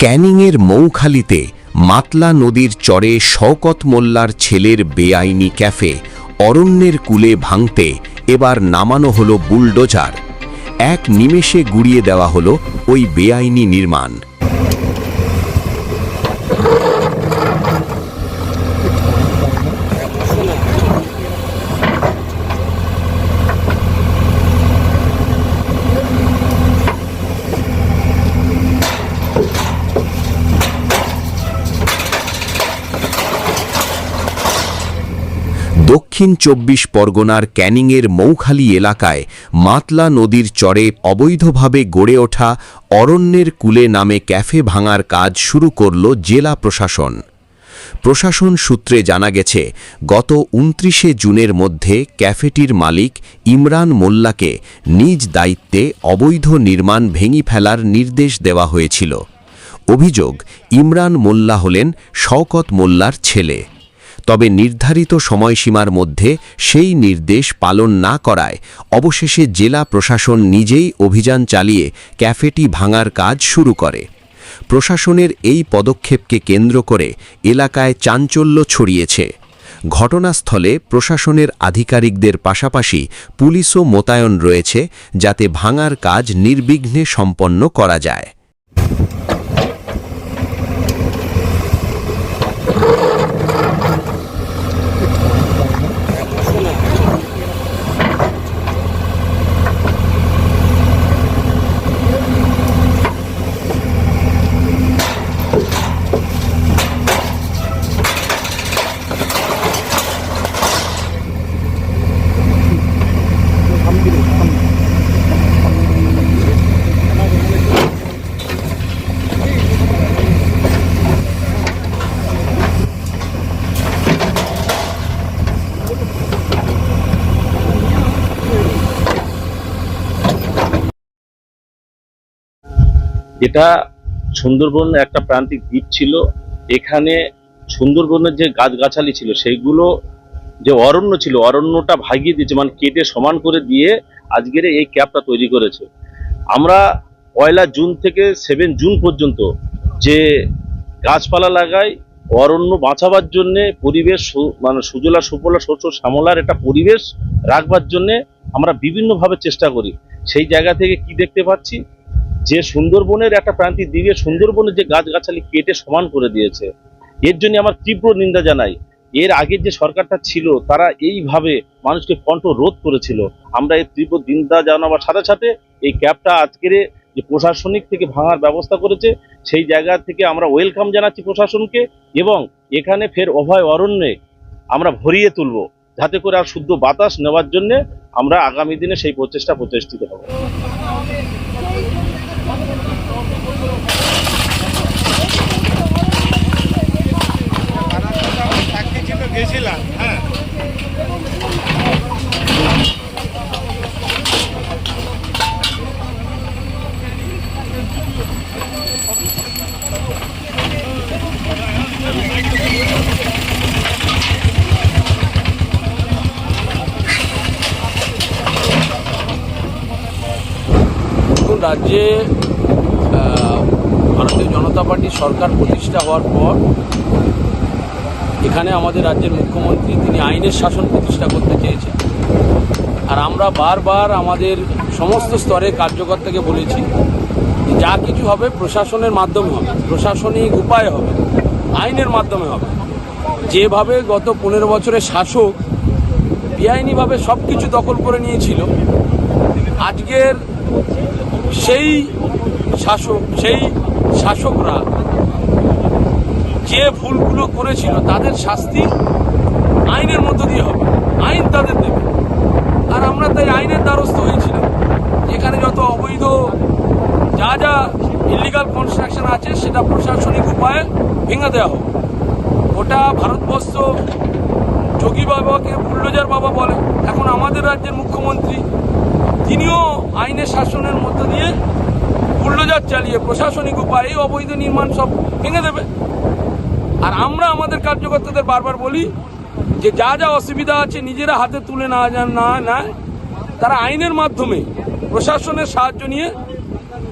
ক্যানিংয়ের মৌখালীতে মাতলা নদীর চরে শওকত মোল্লার ছেলের বেআইনি ক্যাফে অরণ্যের কূলে ভাঙতে এবার নামানো হলো বুলডোজার। এক নিমেষে গুড়িয়ে দেওয়া হলো ওই বেআইনি নির্মাণ। দক্ষিণ ২৪ পরগনার ক্যানিংয়ের মৌখালী এলাকায় মাতলা নদীর চরে অবৈধভাবে গড়ে ওঠা অরণ্যের কূলে নামে ক্যাফে ভাঙার কাজ শুরু করল জেলা প্রশাসন। প্রশাসন সূত্রে জানা গেছে, গত ২৯শে জুনের মধ্যে ক্যাফেটির মালিক ইমরান মোল্লাকে নিজ দায়িত্বে অবৈধ নির্মাণ ভেঙে ফেলার নির্দেশ দেওয়া হয়েছিল। অভিযোগ, ইমরান মোল্লা হলেন শওকত মোল্লার ছেলে। তবে নির্ধারিত সময়সীমার মধ্যে সেই নির্দেশ পালন না করায় অবশেষে জেলা প্রশাসন নিজেই অভিযান চালিয়ে ক্যাফেটি ভাঙার কাজ শুরু করে। প্রশাসনের এই পদক্ষেপকে কেন্দ্র করে এলাকায় চাঞ্চল্য ছড়িয়েছে। ঘটনাস্থলে প্রশাসনের আধিকারিকদের পাশাপাশি পুলিশও মোতায়েন রয়েছে, যাতে ভাঙার কাজ নির্বিঘ্নে সম্পন্ন করা যায়। এটা সুন্দরবন একটা প্রান্তিক দ্বীপ ছিল। এখানে সুন্দরবনের যে গাছগাছালি ছিল, সেইগুলো যে অরণ্য ছিল, অরণ্যটা ভাগিয়ে দিয়েছে, মানে কেটে সমান করে দিয়ে আজকের এই ক্যাবটা তৈরি করেছে। আমরা 1 জুন থেকে 7 জুন পর্যন্ত যে গাছপালা লাগাই অরণ্য বাঁচাবার জন্যে, পরিবেশ মানে সুজলা সুফলা শস্য শ্যামলার একটা পরিবেশ রাখবার জন্যে আমরা বিভিন্নভাবে চেষ্টা করি। সেই জায়গা থেকে কি দেখতে পাচ্ছি, যে সুন্দরবনের একটা প্রান্তিক দ্বীপে সুন্দরবনের যে গাছগাছালি কেটে সমান করে দিয়েছে। এর জন্য আমার তীব্র নিন্দা জানাই। এর আগের যে সরকারটা ছিল, তারা এইভাবে মানুষকে কণ্ঠ রোধ করেছিল। আমরা এই তীব্র নিন্দা জানাবার সাথে সাথে এই ক্যাবটা আজকের যে প্রশাসনিক থেকে ভাঙার ব্যবস্থা করেছে, সেই জায়গা থেকে আমরা ওয়েলকাম জানাচ্ছি প্রশাসনকে, এবং এখানে ফের অভয় অরণ্যে আমরা ভরিয়ে তুলব, যাতে করে আর শুদ্ধ বাতাস নেওয়ার জন্য আমরা আগামী দিনে সেই প্রচেষ্টিত হব। গেছিলাম, হ্যাঁ। রাজ্যে ভারতীয় জনতা পার্টি সরকার প্রতিষ্ঠা হওয়ার পর এখানে আমাদের রাজ্যের মুখ্যমন্ত্রী তিনি আইনের শাসন প্রতিষ্ঠা করতে চেয়েছেন। আর আমরা বারবার আমাদের সমস্ত স্তরের কার্যকর্তাকে বলেছি, যা কিছু হবে প্রশাসনের মাধ্যমে হবে, প্রশাসনিক উপায় হবে, আইনের মাধ্যমে হবে। যেভাবে গত 15 বছরের শাসক বেআইনিভাবে সব কিছু দখল করে নিয়েছিল, আজকের সেই শাসকরা যে ভুলগুলো করেছিল তাদের শাস্তি আইনের মধ্য দিয়ে হবে, আইন তাদের দেবে। আর আমরা তাই আইনের দ্বারস্থ হয়েছিলাম। যেখানে যত অবৈধ যা ইলিগাল কনস্ট্রাকশন আছে, সেটা প্রশাসনিক উপায়ে ভেঙে দেওয়া হবে। ওটা ভারতবর্ষ যোগী বাবাকে বুলডোজার বাবা বলে। এখন আমাদের রাজ্যের মুখ্যমন্ত্রী তিনিও আইনের শাসনের মধ্য দিয়ে বুলডোজার চালিয়ে প্রশাসনিক উপায়ে অবৈধ নির্মাণ সব ভেঙে দেবে। আর আমরা আমাদের কার্যকর্তাদের বারবার বলি যে যা অসুবিধা আছে নিজেরা হাতে তুলে না তারা আইনের মাধ্যমে প্রশাসনের সাহায্য নিয়ে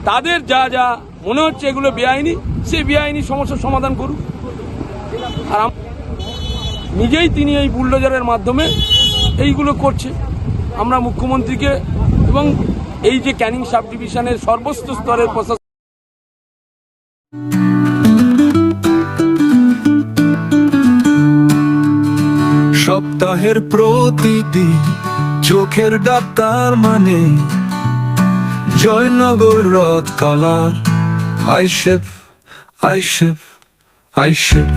তাদের যা মনে হচ্ছে এগুলো বেআইনি সে বেআইনি সমস্যার সমাধান করুক। আর নিজেই তিনি এই বুলডোজারের মাধ্যমে এইগুলো করছে। আমরা মুখ্যমন্ত্রীকে এবং এই যে ক্যানিং সাব ডিভিশনের সর্বোচ্চ স্তরের প্রশাসন সপ্তাহের প্রতিদিন চোখের ডাক্তার মানে জয়নগর রথ কলার আইসেফ আইসেফ আইসেফ